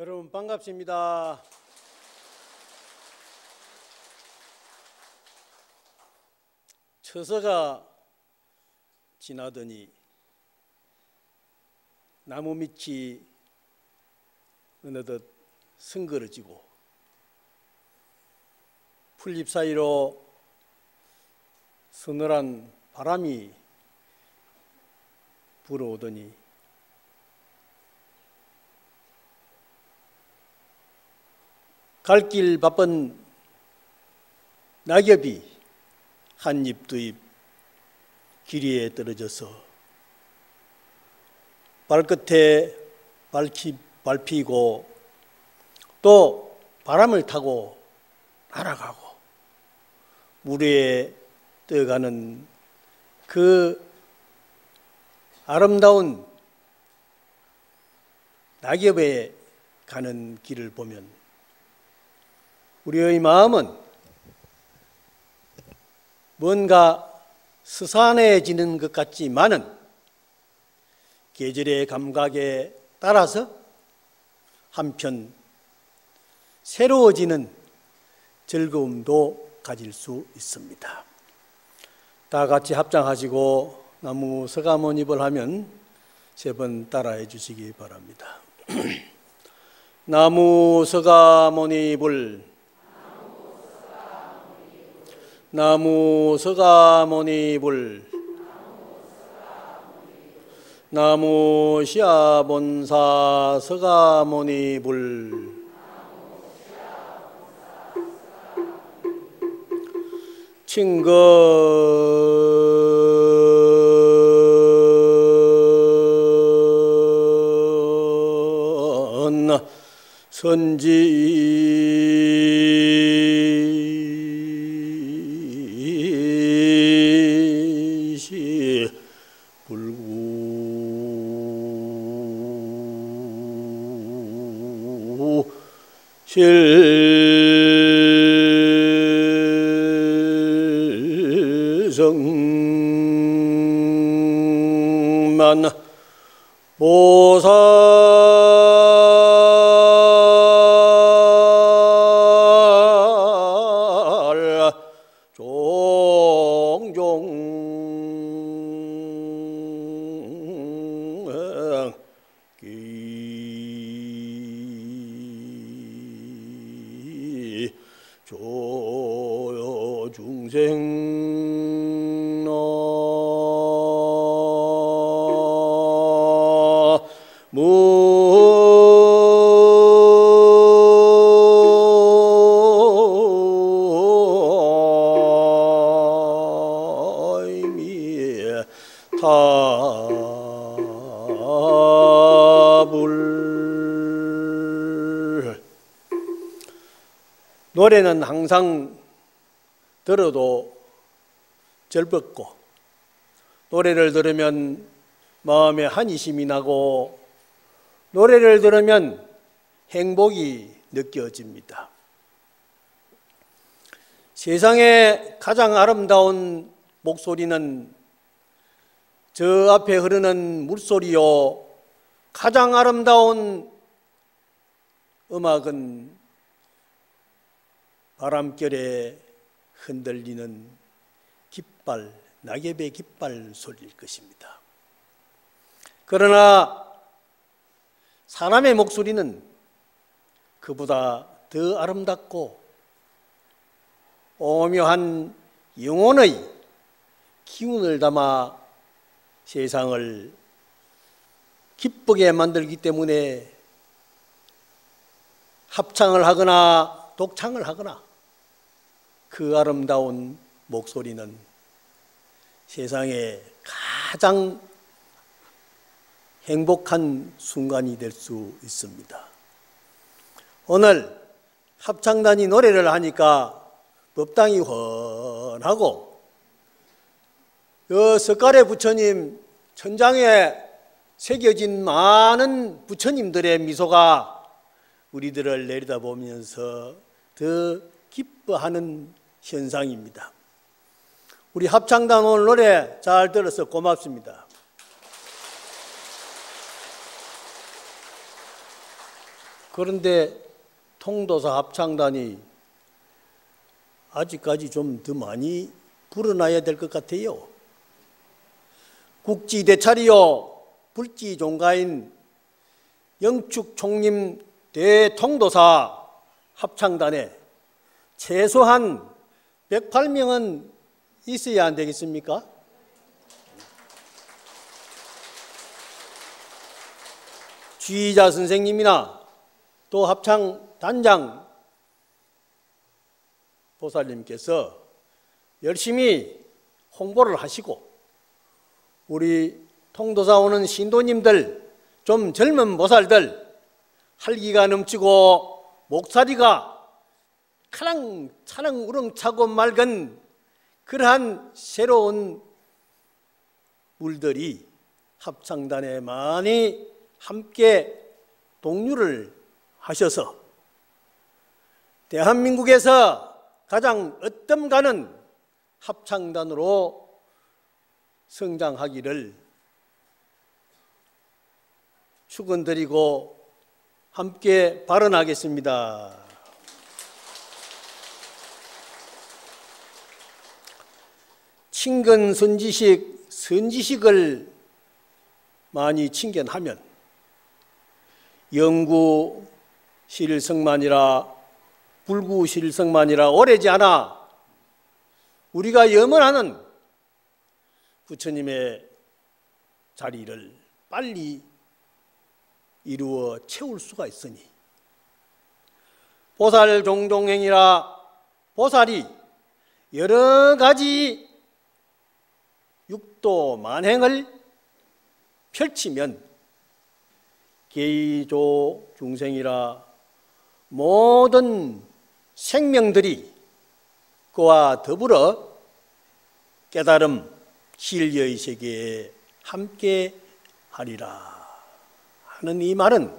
여러분 반갑습니다. 처서가 지나더니 나무 밑이 어느덧 성그러지고 풀잎 사이로 서늘한 바람이 불어오더니 갈 길 바쁜 낙엽이 한 잎 두 잎 길 위에 떨어져서 발끝에 밟히고 또 바람을 타고 날아가고 물 위에 떠가는 그 아름다운 낙엽에 가는 길을 보면 우리의 마음은 뭔가 스산해지는 것 같지만은 계절의 감각에 따라서 한편 새로워지는 즐거움도 가질 수 있습니다. 다 같이 합장하시고 나무 서가모니불 하면 3번 따라해 주시기 바랍니다. 나무 서가모니불 나무 서가모니불 나무 시아본사 서가모니불 친근 선지시 불구 실성만 보살 종종 조여 중생 노래는 항상 들어도 즐겁고 노래를 들으면 마음에 한이심이 나고 노래를 들으면 행복이 느껴집니다. 세상에 가장 아름다운 목소리는 저 앞에 흐르는 물소리요, 가장 아름다운 음악은 바람결에 흔들리는 깃발, 낙엽의 깃발 소리일 것입니다. 그러나 사람의 목소리는 그보다 더 아름답고 오묘한 영혼의 기운을 담아 세상을 기쁘게 만들기 때문에 합창을 하거나 독창을 하거나 그 아름다운 목소리는 세상에 가장 행복한 순간이 될 수 있습니다. 오늘 합창단이 노래를 하니까 법당이 훤하고 그 석가래 부처님 천장에 새겨진 많은 부처님들의 미소가 우리들을 내려다보면서 더 기뻐하는 현상입니다. 우리 합창단 오늘 노래 잘 들어서 고맙습니다. 그런데 통도사 합창단이 아직까지 좀 더 많이 불어나야 될 것 같아요. 국지대찰이요 불지종가인 영축총림 대통도사 합창단에 최소한 108명은 있어야 안 되겠습니까? 지휘자 선생님이나 또 합창단장 보살님께서 열심히 홍보를 하시고 우리 통도사 오는 신도님들, 좀 젊은 보살들, 활기가 넘치고 목소리가 차랑 우렁차고 맑은 그러한 새로운 물들이 합창단에 많이 함께 동류를 하셔서 대한민국에서 가장 으뜸 가는 합창단으로 성장하기를 축원드리고 함께 발언하겠습니다. 친근 선지식을 많이 친견하면 영구실성만이라 불구실성만이라 오래지 않아 우리가 염원하는 부처님의 자리를 빨리 이루어 채울 수가 있으니 보살 종종행이라 보살이 여러 가지 육도 만행을 펼치면 개의조 중생이라 모든 생명들이 그와 더불어 깨달음 진리의 세계에 함께 하리라 하는 이 말은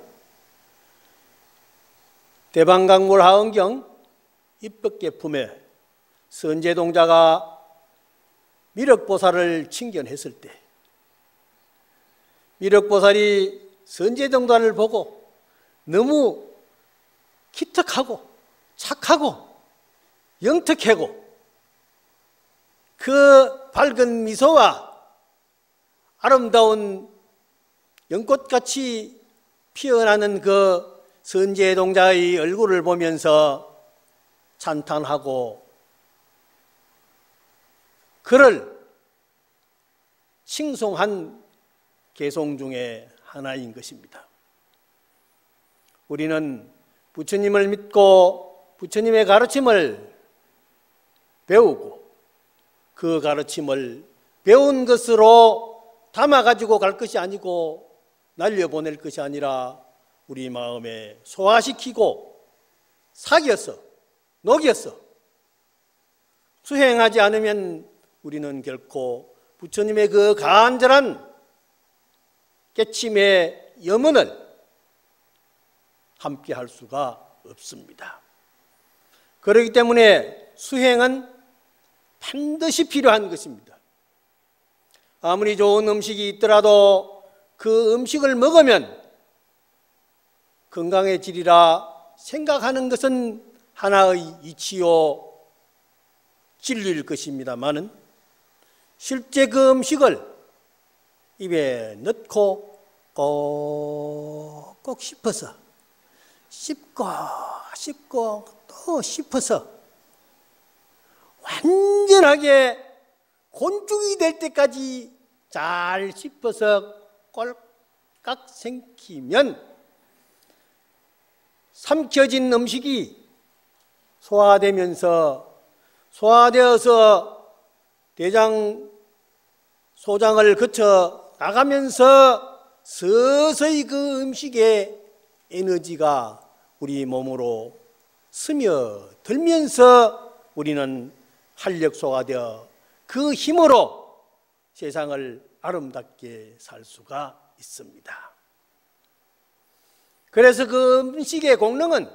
대방강물 하은경 입법계품에 선제동자가 미륵보살을 칭견했을 때 미륵보살이 선제동자를 보고 너무 기특하고 착하고 영특하고 그 밝은 미소와 아름다운 연꽃같이 피어나는 그 선제동자의 얼굴을 보면서 찬탄하고 그를 칭송한 개송 중에 하나인 것입니다. 우리는 부처님을 믿고 부처님의 가르침을 배우고 그 가르침을 배운 것으로 담아가지고 갈 것이 아니고 날려보낼 것이 아니라 우리 마음에 소화시키고 사귀어서 녹여서 수행하지 않으면 우리는 결코 부처님의 그 간절한 깨침의 염원을 함께 할 수가 없습니다. 그렇기 때문에 수행은 반드시 필요한 것입니다. 아무리 좋은 음식이 있더라도 그 음식을 먹으면 건강해지리라 생각하는 것은 하나의 이치요 진리일 것입니다마는 실제 그 음식을 입에 넣고 꼭꼭 씹어서 씹고 또 씹어서 완전하게 곤죽이 될 때까지 잘 씹어서 꼴깍 생기면 삼켜진 음식이 소화되어서 대장 소장을 거쳐 나가면서 서서히 그 음식의 에너지가 우리 몸으로 스며들면서 우리는 활력 소화되어 그 힘으로 세상을 아름답게 살 수가 있습니다. 그래서 그 음식의功能은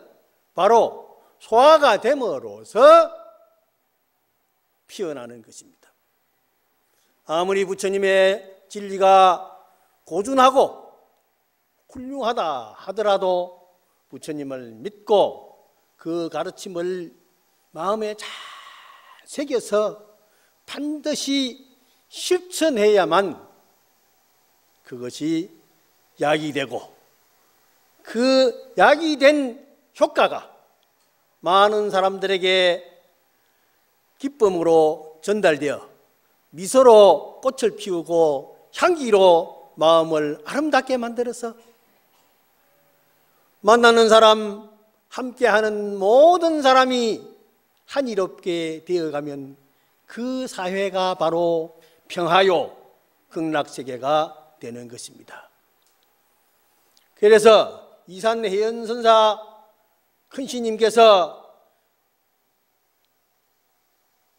바로 소화가 됨으로써 피어나는 것입니다. 아무리 부처님의 진리가 고준하고 훌륭하다 하더라도 부처님을 믿고 그 가르침을 마음에 잘 새겨서 반드시 실천해야만 그것이 약이 되고, 그 약이 된 효과가 많은 사람들에게 기쁨으로 전달되어 미소로 꽃을 피우고 향기로 마음을 아름답게 만들어서 만나는 사람, 함께하는 모든 사람이 한이롭게 되어가면 그 사회가 바로 평화요 극락세계가 되는 것입니다. 그래서 이산해연선사 큰 스님께서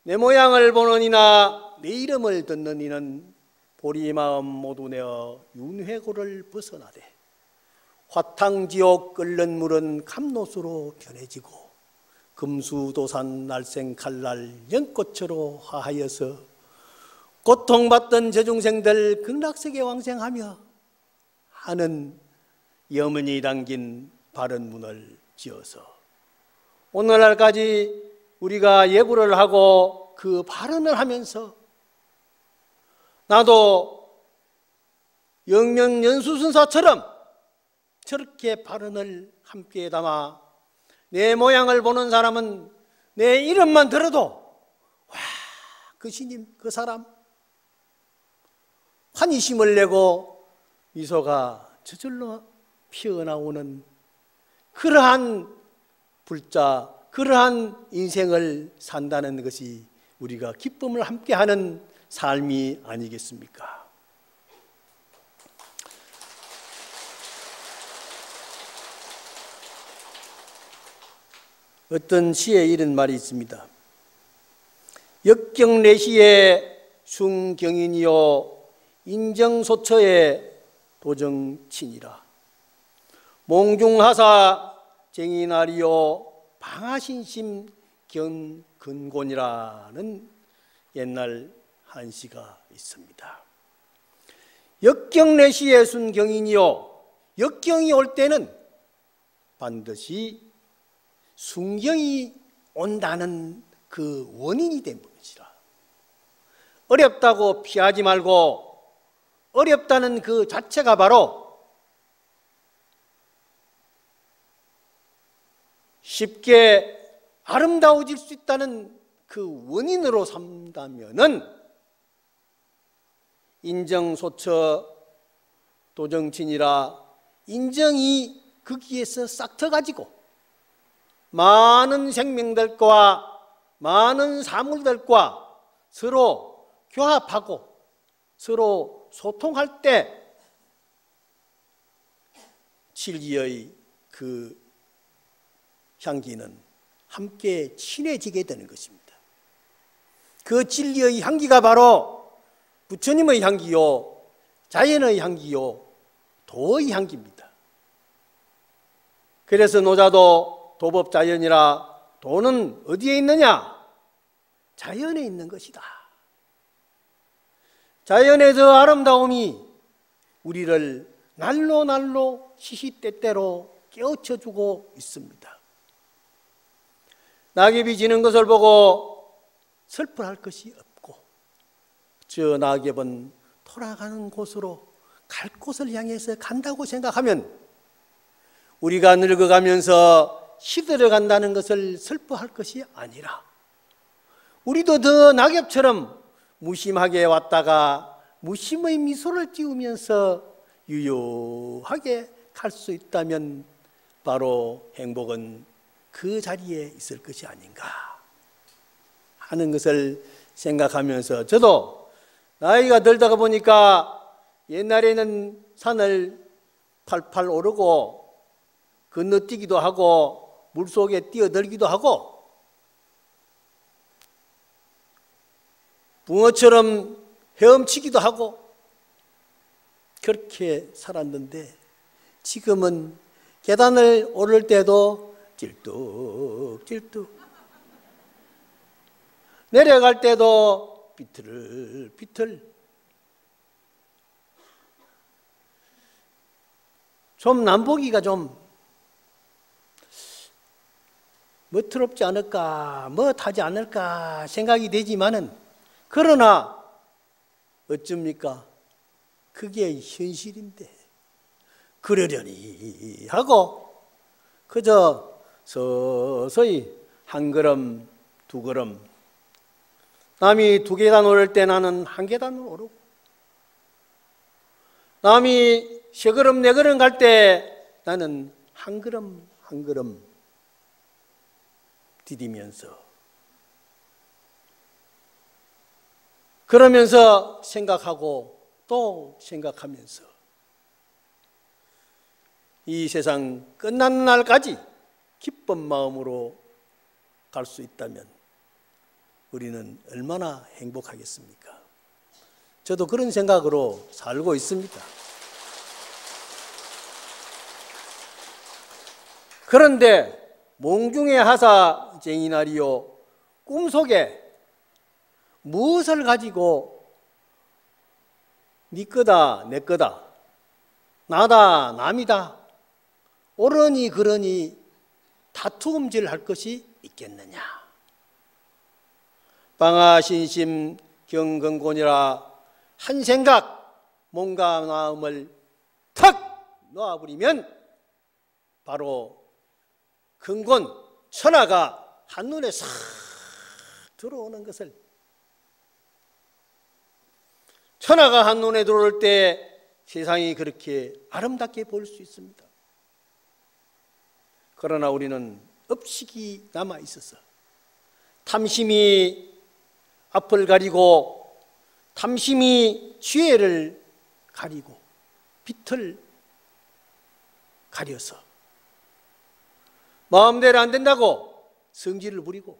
내 모양을 보는 이나 내 이름을 듣는 이는 보리마음 모두 내어 윤회고를 벗어나되 화탕지옥 끓는 물은 감로수로 변해지고 금수도산 날생 칼날 연꽃으로 화하여서 고통받던 저중생들 극락세계 왕생하며 하는 염원이 담긴 바른 문을 지어서 오늘날까지 우리가 예불을 하고 그 발언을 하면서 나도 영명연수선사처럼 저렇게 발언을 함께 담아 내 모양을 보는 사람은 내 이름만 들어도 와, 그 스님, 그 사람 환희심을 내고 미소가 저절로 피어나오는 그러한 불자, 그러한 인생을 산다는 것이 우리가 기쁨을 함께하는 삶이 아니겠습니까? 어떤 시에 이런 말이 있습니다. 역경내시의 숭경인이요 인정소처의 도정친이라 몽중하사 쟁이나리요 방하신심 견근곤이라는 옛날 한시가 있습니다. 역경내시의 순경인이요, 역경이 올 때는 반드시 순경이 온다는 그 원인이 된 것이라. 어렵다고 피하지 말고 어렵다는 그 자체가 바로 쉽게 아름다워질 수 있다는 그 원인으로 삼다면은 인정소처 도정친이라 인정이 거기에서 싹 터가지고 많은 생명들과 많은 사물들과 서로 교합하고 서로 소통할 때 진리의 그 향기는 함께 친해지게 되는 것입니다. 그 진리의 향기가 바로 부처님의 향기요, 자연의 향기요, 도의 향기입니다. 그래서 노자도 도법자연이라 도는 어디에 있느냐? 자연에 있는 것이다. 자연의 저 아름다움이 우리를 날로 날로 시시때때로 깨우쳐주고 있습니다. 낙엽이 지는 것을 보고 슬퍼할 것이 없고 저 낙엽은 돌아가는 곳으로 갈 곳을 향해서 간다고 생각하면 우리가 늙어가면서 시들어간다는 것을 슬퍼할 것이 아니라 우리도 더 낙엽처럼 무심하게 왔다가 무심의 미소를 띄우면서 유유하게 갈 수 있다면 바로 행복은 그 자리에 있을 것이 아닌가 하는 것을 생각하면서 저도 나이가 들다가 보니까 옛날에는 산을 팔팔 오르고 건너뛰기도 하고 물속에 뛰어들기도 하고 붕어처럼 헤엄치기도 하고 그렇게 살았는데 지금은 계단을 오를 때도 찔뚝찔뚝 내려갈 때도 비틀비틀 좀 남보기가 좀 멋스럽지 않을까, 멋하지 않을까 생각이 되지만은, 그러나 어쩝니까? 그게 현실인데 그러려니 하고 그저 서서히 한 걸음 두 걸음, 남이 2계단 오를 때 나는 1계단을 오르고, 남이 3걸음 4걸음 갈 때 나는 한 걸음 한 걸음 디디면서, 그러면서 생각하고 또 생각하면서 이 세상 끝나는 날까지 기쁜 마음으로 갈 수 있다면 우리는 얼마나 행복하겠습니까? 저도 그런 생각으로 살고 있습니다. 그런데 몽중의 하사 쟁이나리요, 꿈속에 무엇을 가지고 네 거다 내 거다, 나다 남이다, 옳으니 그러니 다투음질할 것이 있겠느냐. 방아신심 경건곤이라 한 생각 몸과 마음을 탁 놓아버리면 바로 근곤 천하가 한눈에 싹 들어오는 것을, 천하가 한눈에 들어올 때 세상이 그렇게 아름답게 보일 수 있습니다. 그러나 우리는 업식이 남아 있어서 탐심이 앞을 가리고, 탐심이 지혜를 가리고, 빛을 가려서 마음대로 안 된다고 성질을 부리고,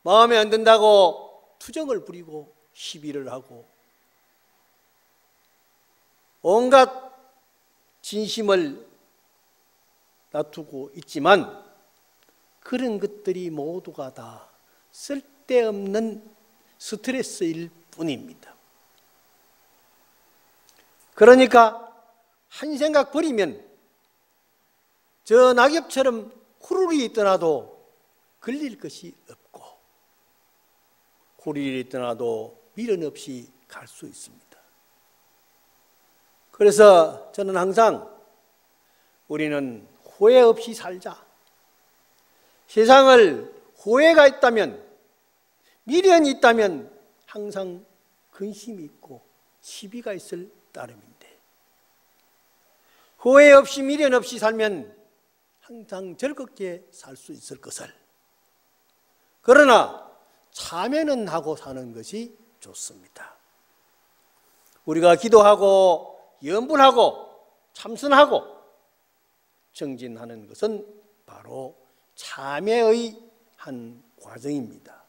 마음에 안 든다고 투정을 부리고 시비를 하고, 온갖 진심을 다투고 있지만 그런 것들이 모두가 다 쓸데없는 스트레스일 뿐입니다. 그러니까 한 생각 버리면 저 낙엽처럼 후루리 떠나도 걸릴 것이 없고, 후루리 떠나도 미련 없이 갈 수 있습니다. 그래서 저는 항상 우리는 후회 없이 살자. 세상을 후회가 있다면, 미련이 있다면 항상 근심이 있고 시비가 있을 따름인데, 후회 없이 미련 없이 살면 항상 즐겁게 살 수 있을 것을, 그러나 참회는 하고 사는 것이 좋습니다. 우리가 기도하고 염불하고 참선하고 정진하는 것은 바로 참회의 한 과정입니다.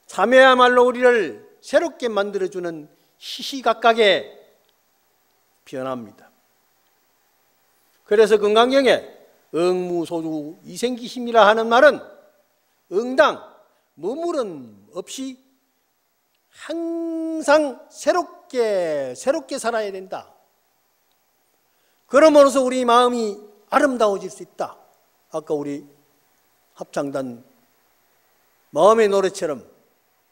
참회야말로 우리를 새롭게 만들어주는 시시각각의 변화입니다. 그래서 건강경에 응무소주 이생기심이라 하는 말은 응당 머무름 없이 항상 새롭게 살아야 된다. 그러므로서 우리 마음이 아름다워질 수 있다. 아까 우리 합창단 마음의 노래처럼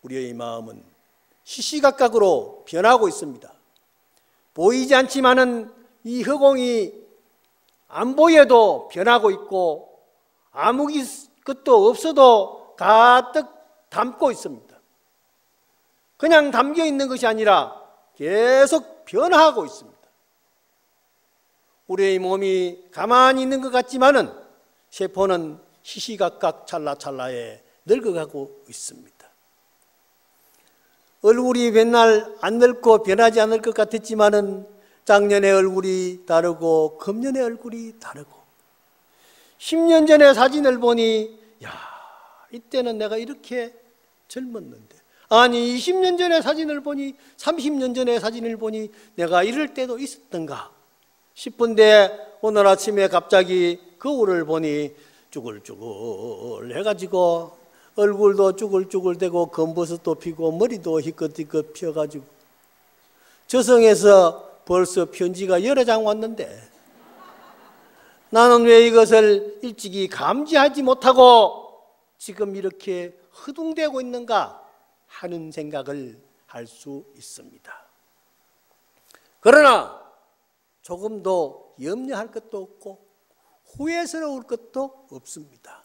우리의 마음은 시시각각으로 변하고 있습니다. 보이지 않지만은 이 허공이 안 보여도 변하고 있고, 아무 것도 없어도 가득 담고 있습니다. 그냥 담겨 있는 것이 아니라 계속 변화하고 있습니다. 우리의 몸이 가만히 있는 것 같지만은 세포는 시시각각 찰나찰나에 늙어가고 있습니다. 얼굴이 맨날 안 늙고 변하지 않을 것 같았지만은 작년의 얼굴이 다르고 금년의 얼굴이 다르고, 10년 전에 사진을 보니 야, 이때는 내가 이렇게 젊었는데, 아니 20년 전에 사진을 보니, 30년 전에 사진을 보니 내가 이럴 때도 있었던가 싶은데, 오늘 아침에 갑자기 거울을 보니 쭈글쭈글 해가지고 얼굴도 쭈글쭈글대고 검버섯도 피고 머리도 희끗희끗 피어가지고, 저승에서 벌써 편지가 여러 장 왔는데 나는 왜 이것을 일찍이 감지하지 못하고 지금 이렇게 허둥대고 있는가 하는 생각을 할 수 있습니다. 그러나 조금도 염려할 것도 없고 후회스러울 것도 없습니다.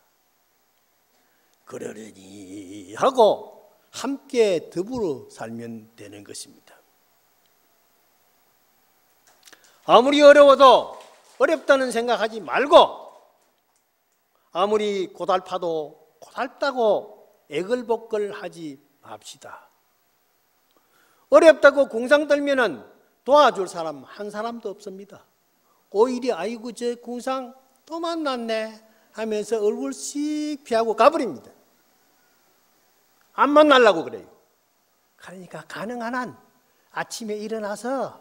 그러려니 하고 함께 더불어 살면 되는 것입니다. 아무리 어려워도 어렵다는 생각하지 말고, 아무리 고달파도 고달다고 애걸복걸하지 맙시다. 어렵다고 궁상 떨면은 도와줄 사람 한 사람도 없습니다. 오히려 아이고 저 궁상 또 만났네 하면서 얼굴 씩 피하고 가버립니다. 안 만나려고 그래요. 그러니까 가능한 한 아침에 일어나서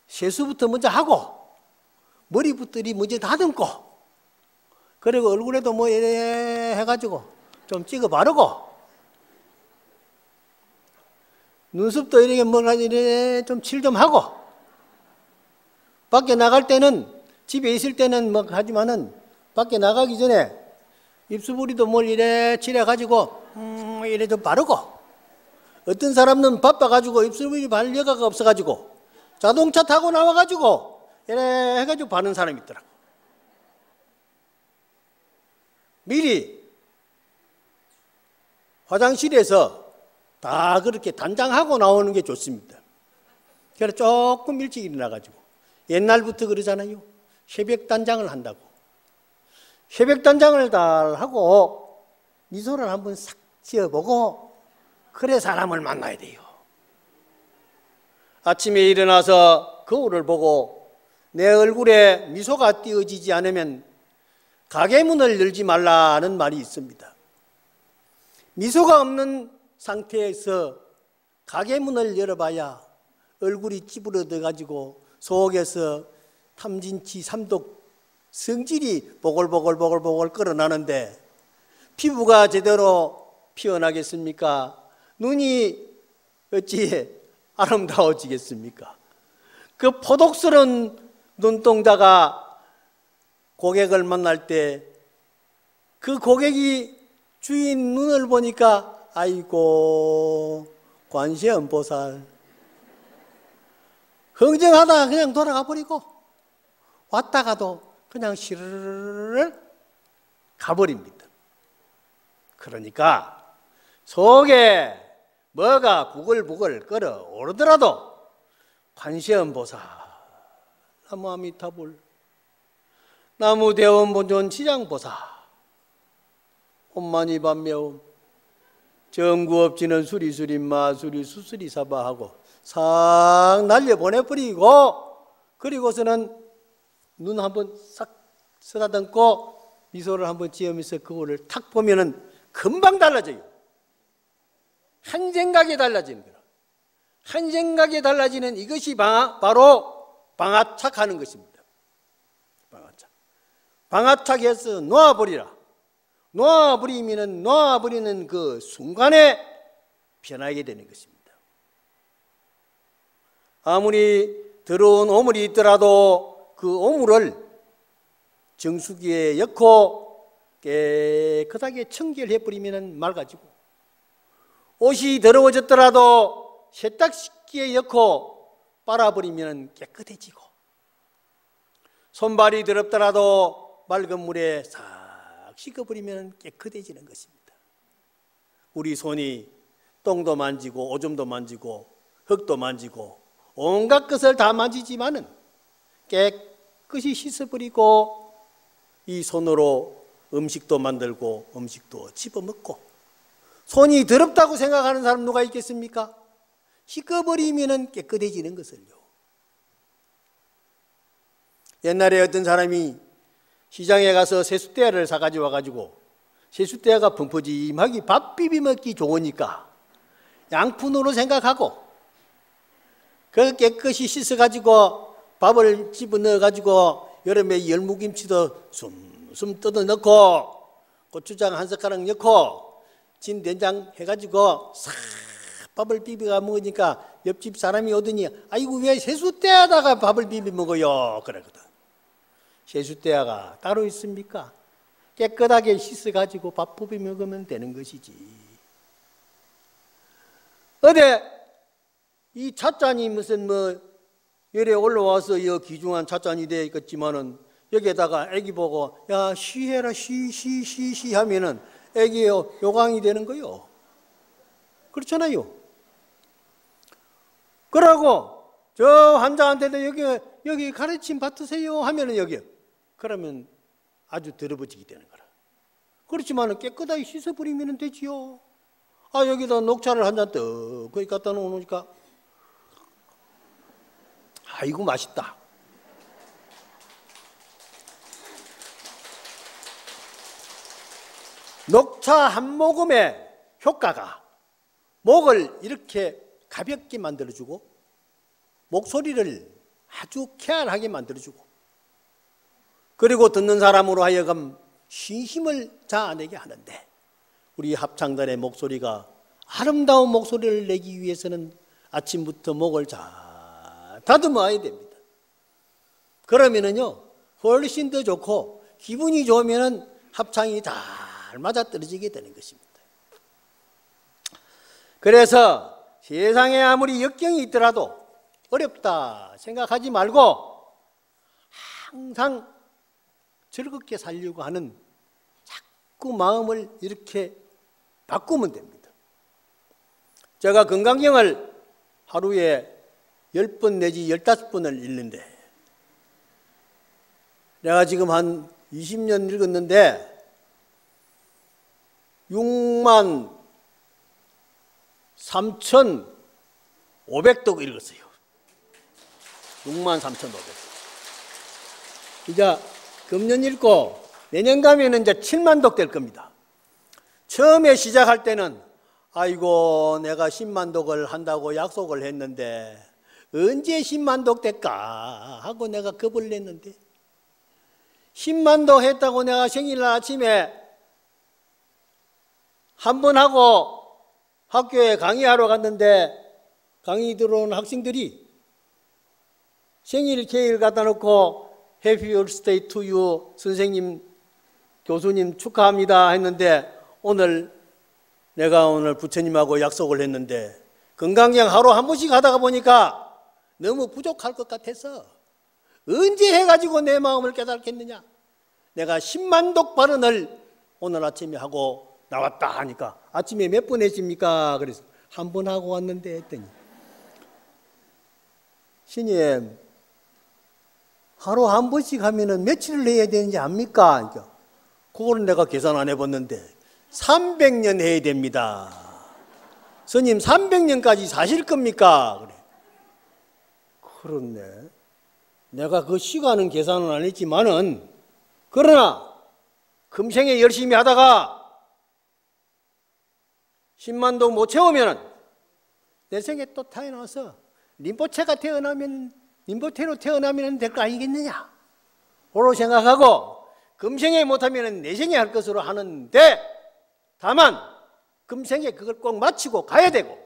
세수부터 먼저 하고 머리부터 먼저 다듬고, 그리고 얼굴에도 뭐 이래 해가지고 좀 찍어 바르고, 눈썹도 이렇게 뭔가 이래 좀 칠 좀 하고, 밖에 나갈 때는, 집에 있을 때는 뭐 하지만은 밖에 나가기 전에 입술부리도 뭘 이래 칠해가지고 이래 좀 바르고, 어떤 사람은 바빠가지고 입술부리 바를 여가가 없어가지고 자동차 타고 나와가지고 이래 해가지고 바르는 사람이 있더라고. 미리 화장실에서 다 그렇게 단장하고 나오는 게 좋습니다. 그래서 조금 일찍 일어나가지고, 옛날부터 그러잖아요. 새벽 단장을 한다고. 새벽 단장을 다 하고 미소를 한번 싹 지어보고, 그래 사람을 만나야 돼요. 아침에 일어나서 거울을 보고 내 얼굴에 미소가 띄어지지 않으면 가게 문을 열지 말라는 말이 있습니다. 미소가 없는 상태에서 가게 문을 열어봐야 얼굴이 찌부러져 속에서 탐진치 삼독 성질이 보글보글 끓어나는데 피부가 제대로 피어나겠습니까? 눈이 어찌 아름다워지겠습니까? 그 포독스러운 눈동자가 고객을 만날 때 그 고객이 주인 눈을 보니까 아이고 관세음보살, 흥정하다가 그냥 돌아가 버리고 왔다가도 그냥 시르르 가버립니다. 그러니까 속에 뭐가 부글부글 끓어오르더라도 관세음보살, 나무아미타불, 나무대원본존 지장보살, 혼만이반매움, 정구업지는 수리수리마 수리수수리 사바하고 싹 날려보내버리고, 그리고서는 눈 한번 싹 쓰다듬고 미소를 한번 지으면서 그거를 탁 보면은 금방 달라져요. 한 생각에 달라지는 거예요. 한 생각에 달라지는 이것이 바로 방아착하는 것입니다. 방아착. 방아착해서 놓아버리라. 놓아버리면은 놓아버리는 그 순간에 변하게 되는 것입니다. 아무리 더러운 오물이 있더라도 그 오물을 정수기에 넣고 깨끗하게 청결해버리면 맑아지고, 옷이 더러워졌더라도 세탁기에 넣고 빨아버리면 깨끗해지고, 손발이 더럽더라도 맑은 물에 싹 씻어버리면 깨끗해지는 것입니다. 우리 손이 똥도 만지고 오줌도 만지고 흙도 만지고 온갖 것을 다 만지지만은 깨끗이 씻어버리고 이 손으로 음식도 만들고 음식도 집어먹고, 손이 더럽다고 생각하는 사람 누가 있겠습니까? 씻어버리면 깨끗해지는 것을요. 옛날에 어떤 사람이 시장에 가서 세숫대야를 사가지고 와가지고, 세숫대야가 펑퍼짐하게 밥 비비먹기 좋으니까 양푼으로 생각하고 그 깨끗이 씻어가지고 밥을 집어넣어가지고 여름에 열무김치도 숨숨 뜯어넣고 고추장 한 숟가락 넣고 진된장 해가지고 싹 밥을 비벼가 먹으니까 옆집 사람이 오더니 아이고 왜 세숫대야다가 밥을 비벼 먹어요 그러거든. 세숫대야가 따로 있습니까? 깨끗하게 씻어가지고 밥 부비 먹으면 되는 것이지. 어제 이 찻잔이 무슨 열에 올라와서 이 귀중한 찻잔이 되어 있겠지만은 여기에다가 애기 보고 야 쉬해라 쉬 하면은 애기 요강이 되는 거요. 그렇잖아요. 그러고 저 환자한테도 여기 가르침 받으세요 하면은 여기 그러면 아주 더러워지게 되는 거라. 그렇지만은 깨끗하게 씻어버리면 되지요. 아 여기다 녹차를 한 잔 떡 거기 갖다 놓으니까 아이고 맛있다. 녹차 한 모금의 효과가 목을 이렇게 가볍게 만들어주고 목소리를 아주 쾌활하게 만들어주고 그리고 듣는 사람으로 하여금 신심을 자아내게 하는데 우리 합창단의 목소리가 아름다운 목소리를 내기 위해서는 아침부터 목을 잘 다듬어야 됩니다. 그러면은요 훨씬 더 좋고 기분이 좋으면은 합창이 잘 맞아떨어지게 되는 것입니다. 그래서 세상에 아무리 역경이 있더라도 어렵다 생각하지 말고 항상 즐겁게 살려고 하는 자꾸 마음을 이렇게 바꾸면 됩니다. 제가 건강경을 하루에 10번 내지 15번을 읽는데 내가 지금 한 20년 읽었는데 6만 3,500독 읽었어요. 6만 3,500독. 이제 금년 읽고 내년 가면은 이제 7만 독 될 겁니다. 처음에 시작할 때는 아이고 내가 10만 독을 한다고 약속을 했는데 언제 10만 독 될까 하고 내가 겁을 냈는데 10만 독 했다고 내가 생일날 아침에 한 번 하고 학교에 강의하러 갔는데 강의 들어온 학생들이 생일 케이크를 갖다 놓고 Happy Birthday to you 선생님 교수님 축하합니다 했는데 내가 오늘 부처님하고 약속을 했는데 건강경 하루 한 번씩 하다가 보니까 너무 부족할 것 같아서 언제 해가지고 내 마음을 깨닫겠느냐. 내가 10만 독 발언을 오늘 아침에 하고 나왔다 하니까 아침에 몇 번 했습니까? 그래서 한 번 하고 왔는데 했더니 스님 하루 한 번씩 하면은 며칠을 해야 되는지 압니까? 그러니까 그거는 내가 계산 안 해봤는데 300년 해야 됩니다. 스님 300년까지 사실 겁니까? 그래. 그렇네. 내가 그 시간은 계산은 안 했지만은 그러나 금생에 열심히 하다가 10만 독 못 채우면 내 생에 또 태어나서 림보체로 태어나면 될 거 아니겠느냐. 그로 생각하고 금생에 못하면 내생에 할 것으로 하는데 다만 금생에 그걸 꼭 마치고 가야 되고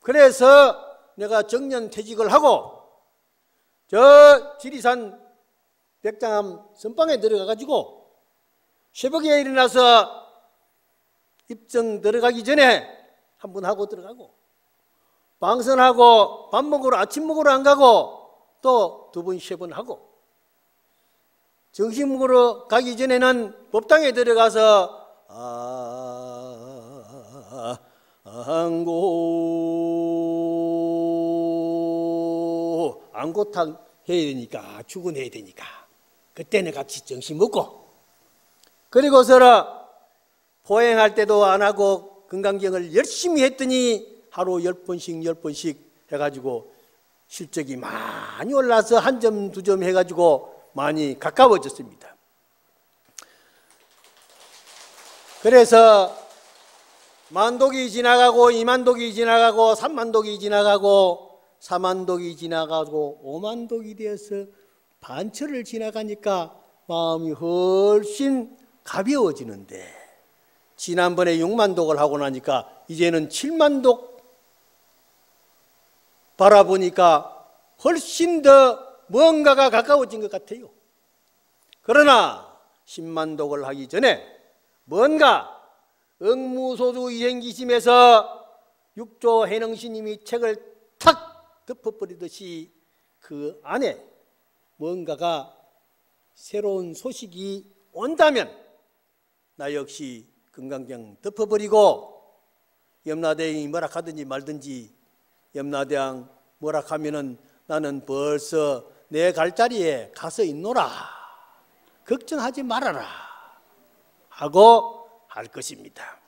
그래서 내가 정년퇴직을 하고 저 지리산 백장암 선방에 들어가가지고 새벽에 일어나서 입정 들어가기 전에 한 번 하고 들어가고 방선하고 밥 먹으러 아침 먹으러 안 가고 또 2번 3번 하고 점심 먹으러 가기 전에는 법당에 들어가서 안고탕 해야 되니까 출근해야 되니까 그때는 같이 점심 먹고 그리고서 포행할 때도 안 하고 건강경을 열심히 했더니 하루 10번씩 해가지고 실적이 많이 올라서 1점 2점 해가지고 많이 가까워졌습니다. 그래서 만독이 지나가고 2만독이 지나가고 3만독이 지나가고 4만독이 지나가고 5만독이 되어서 반철을 지나가니까 마음이 훨씬 가벼워지는데 지난번에 6만독을 하고 나니까 이제는 7만독 바라보니까 훨씬 더 뭔가가 가까워진 것 같아요. 그러나 10만독을 하기 전에 뭔가 응무소주 이행기심에서 육조 해능스님이 책을 탁 덮어버리듯이 그 안에 뭔가가 새로운 소식이 온다면 나 역시 금강경 덮어버리고 염라대왕이 뭐라 하든지 말든지 염라대왕 뭐라 하면은 나는 벌써 내 갈 자리에 가서 있노라. 걱정하지 말아라. 하고 할 것입니다.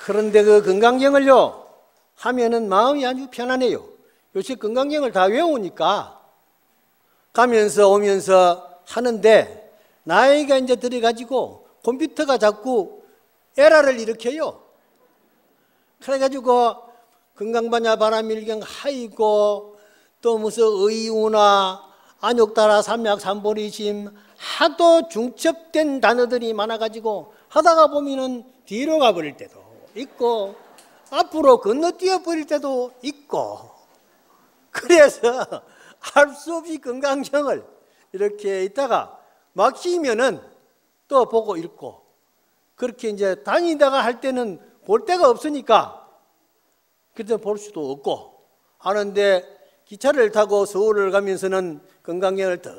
그런데 그 금강경을요 하면은 마음이 아주 편안해요. 요새 금강경을 다 외우니까 가면서 오면서 하는데 나이가 이제 들어가지고 컴퓨터가 자꾸 에러를 일으켜요. 그래가지고 금강반야 바람일경 하이고 또 무슨 의우나 안욕따라 삼약 삼보리심 하도 중첩된 단어들이 많아가지고 하다가 보면은 뒤로 가버릴 때도 있고 앞으로 건너뛰어 버릴 때도 있고 그래서 할 수 없이 금강경을 이렇게 있다가 막히면은 또 보고 읽고 그렇게 이제 다니다가 할 때는 볼 데가 없으니까 그때 볼 수도 없고 하는데 기차를 타고 서울을 가면서는 금강경을 더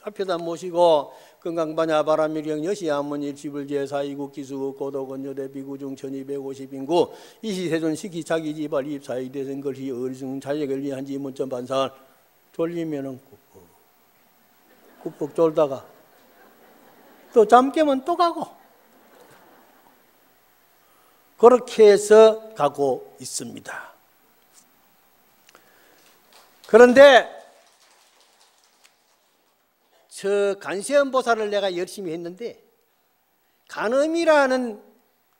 앞에다 모시고 금강반야 바람일경 여시야문일 지불제사이국 기수국 고도건여대 비구중 1250인구 이시세존 시기차기지발 입사이대선 걸시 어리승 자예결리 한지 문점 반사 졸리면은 꾹꾹 졸다가 또 잠 깨면 또 가고 그렇게 해서 가고 있습니다. 그런데 저 간세음보살을 내가 열심히 했는데 간음이라는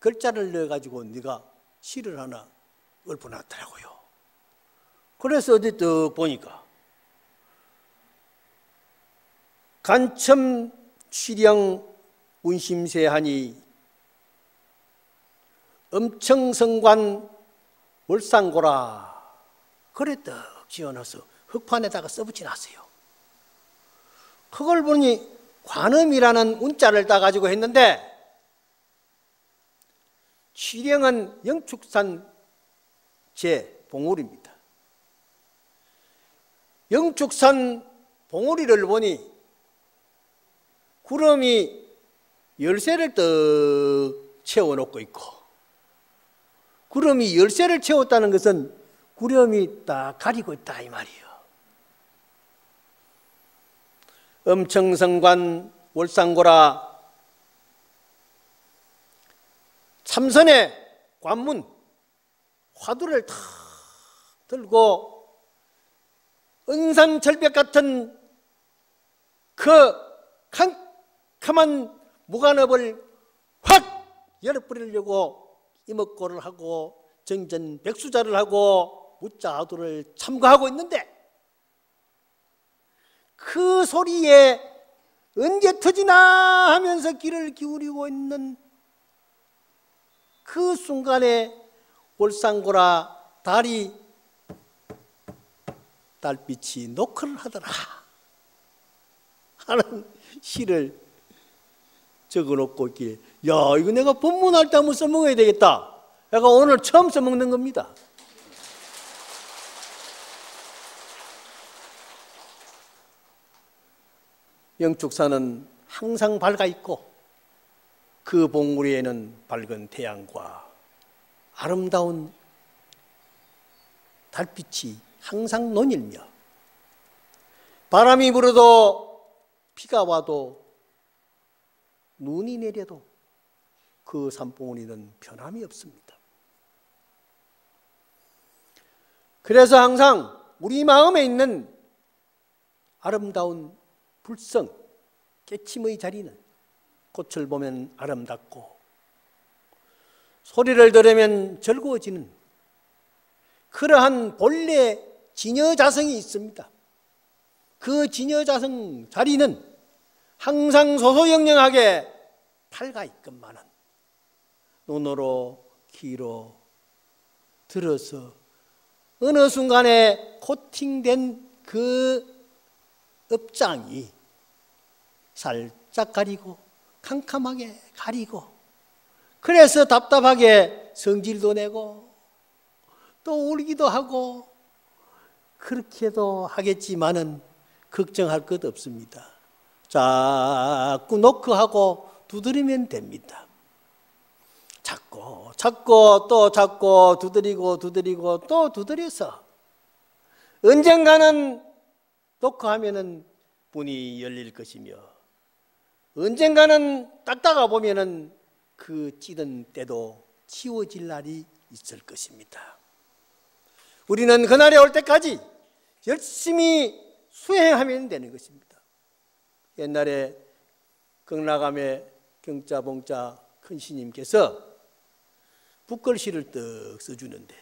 글자를 넣어가지고 네가 시를 하나 읊어놨더라고요. 그래서 어디 또 보니까 간첨 취령 운심세하니 엄청성관 월상고라 그래 떡 지어놔서 흑판에다가 써붙여놨어요. 그걸 보니 관음이라는 운자를 따가지고 했는데 취령은 영축산 제봉우리입니다. 영축산 봉우리를 보니 구름이 열쇠를 떡 채워놓고 있고 구름이 열쇠를 채웠다는 것은 구름이 딱 가리고 있다 이 말이에요. 엄청성관 월상고라 참선의 관문 화두를 탁 들고 은산절벽 같은 그 캄캄한 무간업을 확 열어버리려고 이목고를 하고 정전백수자를 하고 무자하두를 참가하고 있는데 그 소리에 언제 터지나 하면서 귀를 기울이고 있는 그 순간에 월상고라 달빛이 노크를 하더라 하는 시를 적어놓고 있기에 야 이거 내가 법문할 때 한번 써먹어야 되겠다. 내가 오늘 처음 써먹는 겁니다. 영축산은 항상 밝아 있고 그 봉우리에는 밝은 태양과 아름다운 달빛이 항상 논일며 바람이 불어도 비가 와도 눈이 내려도 그 산봉우리는 변함이 없습니다. 그래서 항상 우리 마음에 있는 아름다운 불성, 깨침의 자리는 꽃을 보면 아름답고 소리를 들으면 즐거워지는 그러한 본래 진여자성이 있습니다. 그 진여자성 자리는 항상 소소영령하게 밝아 있건만은 눈으로 귀로 들어서 어느 순간에 코팅된 그 업장이 살짝 가리고 캄캄하게 가리고, 그래서 답답하게 성질도 내고 또 울기도 하고 그렇게도 하겠지만은 걱정할 것 없습니다. 자꾸 노크하고 두드리면 됩니다. 찾고 또 찾고 두드리고 또 두드려서 언젠가는 노크하면은 문이 열릴 것이며, 언젠가는 닦다가 보면은 그 찌든 때도 치워질 날이 있을 것입니다. 우리는 그날이 올 때까지 열심히 수행하면 되는 것입니다. 옛날에 경락암의 경자봉자 큰 스님께서 붓글씨를 떡 써주는데,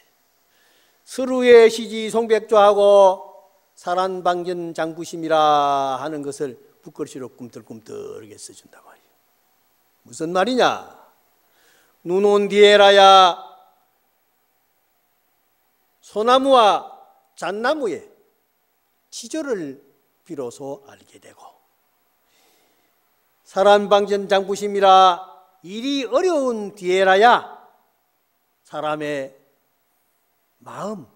서루의 시지 송백조하고 사란방전 장구심이라 하는 것을 붓글씨로 꿈틀꿈틀하게 써준단 말이에요. 무슨 말이냐? 눈 온 뒤에라야 소나무와 잣나무의 지조를 비로소 알게 되고, 사란방전 장구심이라 일이 어려운 뒤에라야 사람의 마음,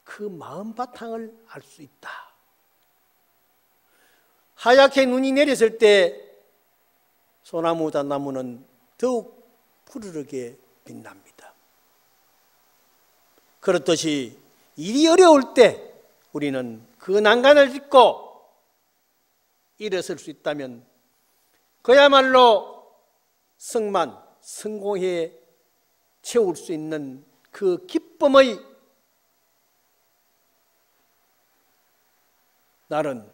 그 마음 바탕을 알 수 있다. 하얗게 눈이 내렸을 때 소나무, 잣나무는 더욱 푸르르게 빛납니다. 그렇듯이 일이 어려울 때 우리는 그 난간을 딛고 일어설 수 있다면 그야말로 성만, 성공에 채울 수 있는 그 기쁨의 날은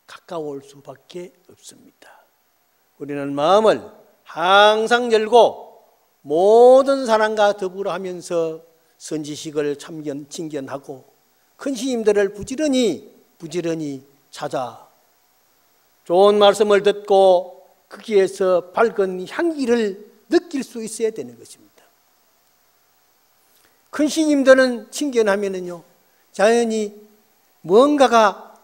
가까울 수밖에 없습니다. 우리는 마음을 항상 열고 모든 사람과 더불어 하면서 선지식을 칭견하고 큰 스님들을 부지런히 찾아 좋은 말씀을 듣고 거기에서 밝은 향기를 느낄 수 있어야 되는 것입니다. 큰 스님들은 칭견하면은요, 자연히 뭔가가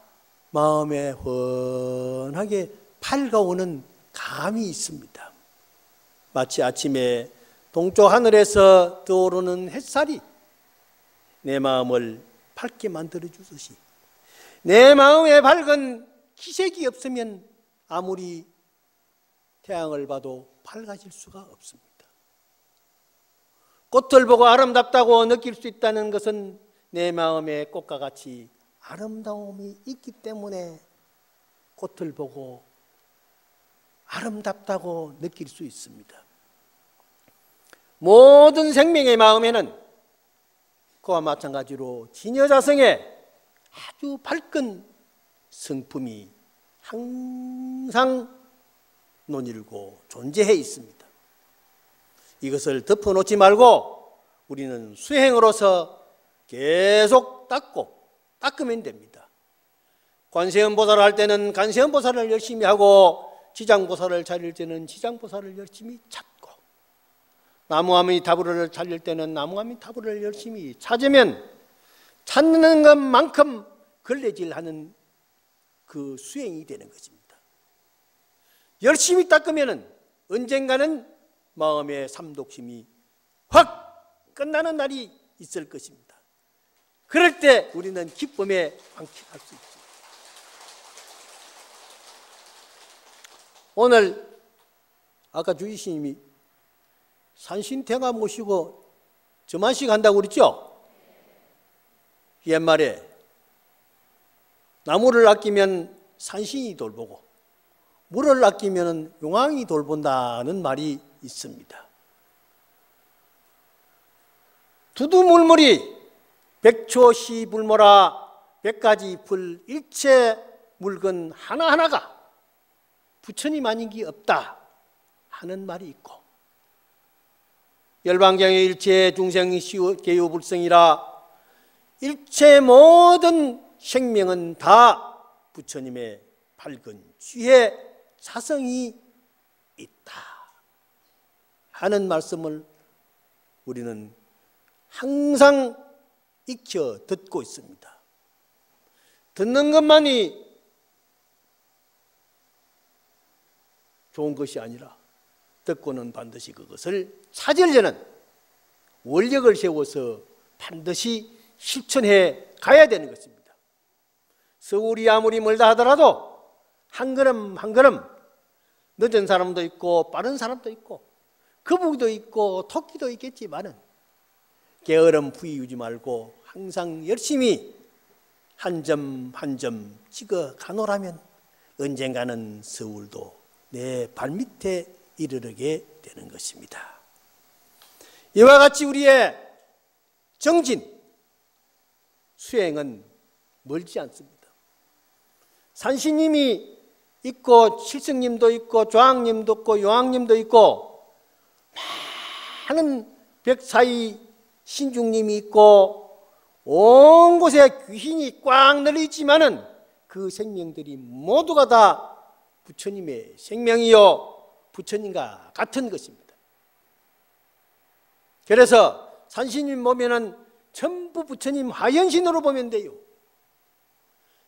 마음에 훤하게 밝아오는 감이 있습니다. 마치 아침에 동쪽 하늘에서 떠오르는 햇살이 내 마음을 밝게 만들어주듯이, 내 마음에 밝은 기색이 없으면 아무리 태양을 봐도 밝아질 수가 없습니다. 꽃을 보고 아름답다고 느낄 수 있다는 것은 내 마음에 꽃과 같이 아름다움이 있기 때문에 꽃을 보고 아름답다고 느낄 수 있습니다. 모든 생명의 마음에는 그와 마찬가지로 진여자성의 아주 밝은 성품이 항상 논일고 존재해 있습니다. 이것을 덮어놓지 말고 우리는 수행으로서 계속 닦으면 됩니다. 관세음보살을 할 때는 관세음보살을 열심히 하고, 지장보살을 차릴 때는 지장보살을 열심히 찾고, 나무아미타불을 차릴 때는 나무아미타불을 열심히 찾으면 찾는 것만큼 걸레질하는 그 수행이 되는 것입니다. 열심히 닦으면 언젠가는 마음의 삼독심이 확 끝나는 날이 있을 것입니다. 그럴 때 우리는 기쁨에 만끽할 수 있습니다. 오늘 아까 주의스님이 산신태가 모시고 저만식 한다고 그랬죠? 옛말에 나무를 아끼면 산신이 돌보고 물을 아끼면 용왕이 돌본다는 말이 있습니다. 두두물물이 백초시불모라 백가지 불 일체 물건 하나하나가 부처님 아닌 게 없다 하는 말이 있고, 열반경의 일체 중생이 개요불성이라 일체 모든 생명은 다 부처님의 밝은 쥐의 자성이 있다 하는 말씀을 우리는 항상 익혀 듣고 있습니다. 듣는 것만이 좋은 것이 아니라 듣고는 반드시 그것을 찾으려는 원력을 세워서 반드시 실천해 가야 되는 것입니다. 서울이 아무리 멀다 하더라도 한 걸음 한 걸음, 늦은 사람도 있고 빠른 사람도 있고 거북이도 있고 토끼도 있겠지만은 게으름 부이우지 말고 항상 열심히 한 점 한 점 찍어 가노라면 언젠가는 서울도 내 발밑에 이르르게 되는 것입니다. 이와 같이 우리의 정진, 수행은 멀지 않습니다. 산신님이 있고 칠성님도 있고 조항님도 있고 용왕님도 있고 많은 백사이 신중님이 있고 온 곳에 귀신이 꽉 널려 있지만은 그 생명들이 모두가 다 부처님의 생명이요 부처님과 같은 것입니다. 그래서 산신님 보면은 전부 부처님 화현신으로 보면 돼요.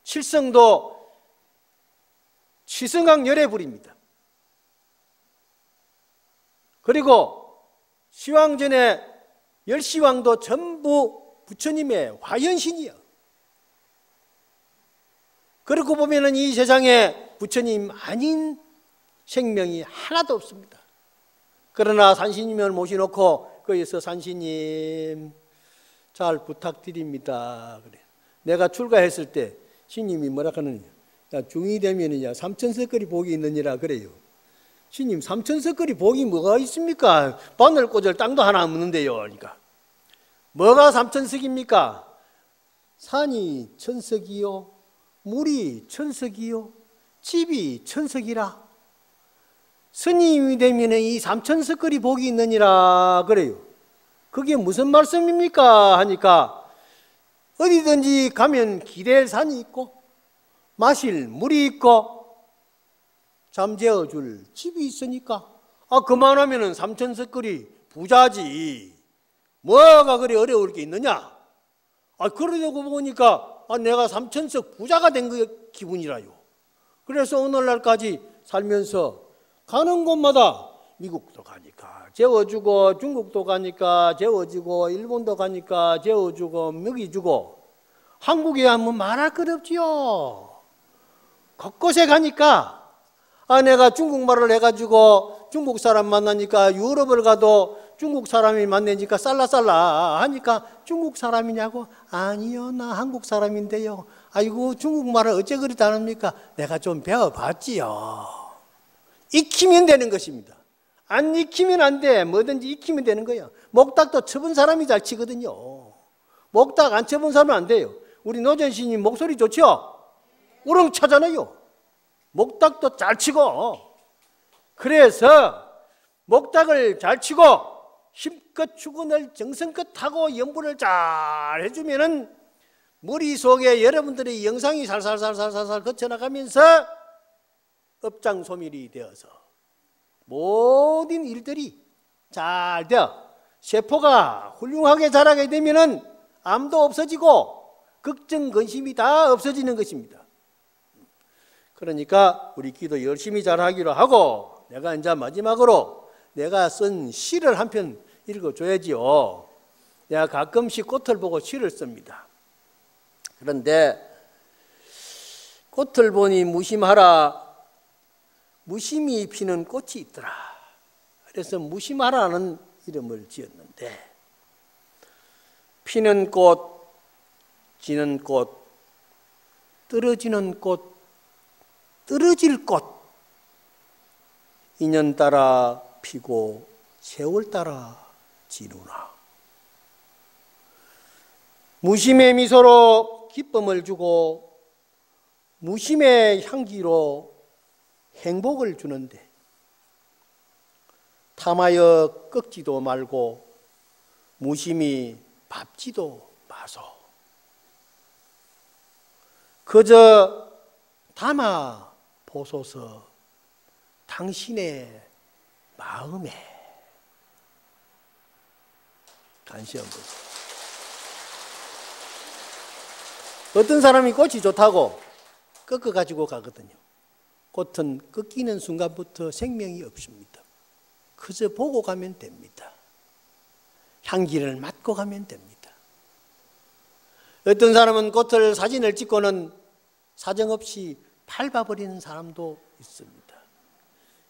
칠성도 취성강 열애불입니다. 그리고 시왕전에 열시왕도 전부 부처님의 화현신이요. 그렇고 보면은 이 세상에 부처님 아닌 생명이 하나도 없습니다. 그러나 산신님을 모셔놓고 거기서 산신님 잘 부탁드립니다. 그래. 내가 출가했을 때 신님이 뭐라 하느냐? 야, 중이 되면은 삼천석거리 복이 있느니라 그래요. 신님 삼천석거리 복이 뭐가 있습니까? 바늘 꽂을 땅도 하나 없는데요. 그러니까 뭐가 삼천석입니까? 산이 천석이요, 물이 천석이요, 집이 천석이라. 스님이 되면 이 삼천석거리 복이 있느니라 그래요. 그게 무슨 말씀입니까? 하니까 어디든지 가면 기댈 산이 있고 마실 물이 있고 잠재워줄 집이 있으니까 그만하면 삼천석거리 부자지 뭐가 그리 어려울 게 있느냐. 그러려고 보니까 내가 삼천석 부자가 된 그 기분이라요. 그래서 오늘날까지 살면서 가는 곳마다 미국도 가니까 재워주고 중국도 가니까 재워주고 일본도 가니까 재워주고 먹이주고 한국에 하면 말할 것 없지요. 곳곳에 가니까 내가 중국말을 해가지고 중국 사람 만나니까 유럽을 가도 중국 사람이 만나니까 살라살라 하니까 중국 사람이냐고. 아니요, 나 한국 사람인데요. 아이고 중국말을 어째 그리 다릅니까? 내가 좀 배워봤지요. 익히면 되는 것입니다. 안 익히면 안 돼. 뭐든지 익히면 되는 거예요. 목탁도 쳐본 사람이 잘 치거든요. 목탁 안 쳐본 사람은 안 돼요. 우리 노전신님 목소리 좋죠? 우렁차잖아요. 목탁도 잘 치고. 그래서 목탁을 잘 치고 힘껏 축원을 정성껏 하고 연부를 잘 해주면은 머릿속에 여러분들의 영상이 살살살살살살 거쳐나가면서 업장소멸이 되어서 모든 일들이 잘 되어 세포가 훌륭하게 자라게 되면은 암도 없어지고 걱정, 근심이 다 없어지는 것입니다. 그러니까 우리 기도 열심히 잘하기로 하고 내가 이제 마지막으로 내가 쓴 시를 한 편 읽어줘야지요. 내가 가끔씩 꽃을 보고 시를 씁니다. 그런데 꽃을 보니 무심하라. 무심히 피는 꽃이 있더라. 그래서 무심하라는 이름을 지었는데 피는 꽃, 지는 꽃, 떨어지는 꽃, 떨어질 꽃, 인연 따라 피고 세월 따라 지루나. 무심의 미소로 기쁨을 주고 무심의 향기로 행복을 주는데 탐하여 꺾지도 말고 무심히 밟지도 마소. 그저 담아 보소서 당신의 마음에. 간시 한번. 어떤 사람이 꽃이 좋다고 꺾어가지고 가거든요. 꽃은 꺾이는 순간부터 생명이 없습니다. 그저 보고 가면 됩니다. 향기를 맡고 가면 됩니다. 어떤 사람은 꽃을 사진을 찍고는 사정없이 밟아버리는 사람도 있습니다.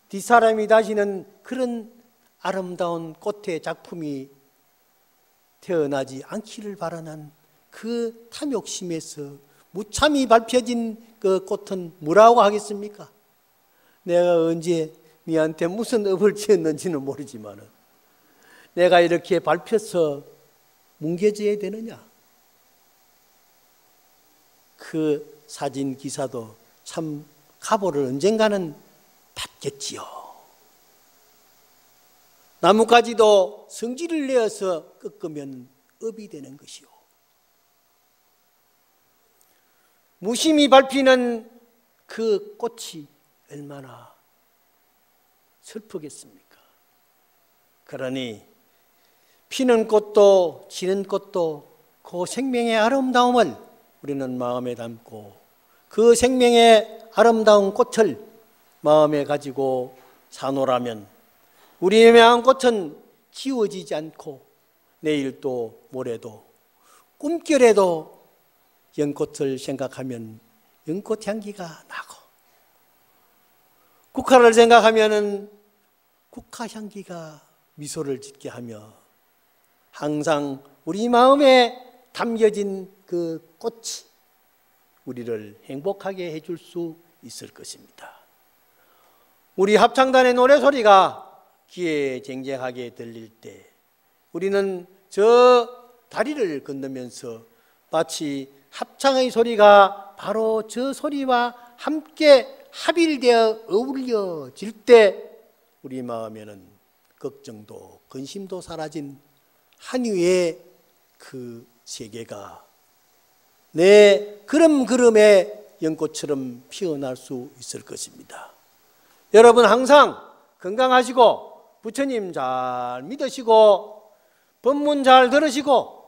뒷사람이 다시는 그런 아름다운 꽃의 작품이 태어나지 않기를 바라는 그 탐욕심에서 무참히 밟혀진 그 꽃은 뭐라고 하겠습니까? 내가 언제 니한테 무슨 업을 지었는지는 모르지만 내가 이렇게 밟혀서 뭉개져야 되느냐? 그 사진 기사도 참 가보를 언젠가는 받겠지요. 나뭇가지도 성질을 내어서 꺾으면 업이 되는 것이요. 무심히 밟히는 그 꽃이 얼마나 슬프겠습니까? 그러니 피는 꽃도 지는 꽃도 그 생명의 아름다움을 우리는 마음에 담고 그 생명의 아름다운 꽃을 마음에 가지고 사노라면 우리의 마음 꽃은 지워지지 않고 내일도 모레도 꿈결에도 연꽃을 생각하면 연꽃 향기가 나고 국화를 생각하면 국화 향기가 미소를 짓게 하며 항상 우리 마음에 담겨진 그 꽃이 우리를 행복하게 해줄 수 있을 것입니다. 우리 합창단의 노래소리가 귀에 쟁쟁하게 들릴 때 우리는 저 다리를 건너면서 마치 합창의 소리가 바로 저 소리와 함께 합일되어 어울려질 때 우리 마음에는 걱정도 근심도 사라진 한유의 그 세계가 내 그름그름의 연꽃처럼 피어날 수 있을 것입니다. 여러분 항상 건강하시고 부처님 잘 믿으시고 법문 잘 들으시고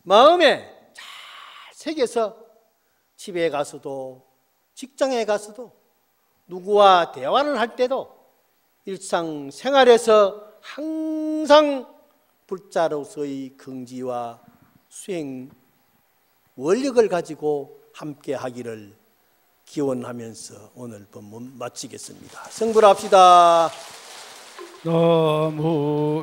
마음에 잘 새겨서 집에 가서도 직장에 가서도 누구와 대화를 할 때도 일상생활에서 항상 불자로서의 긍지와 수행 원력을 가지고 함께 하기를 기원하면서 오늘 법문 마치겠습니다. 성불합시다. 너무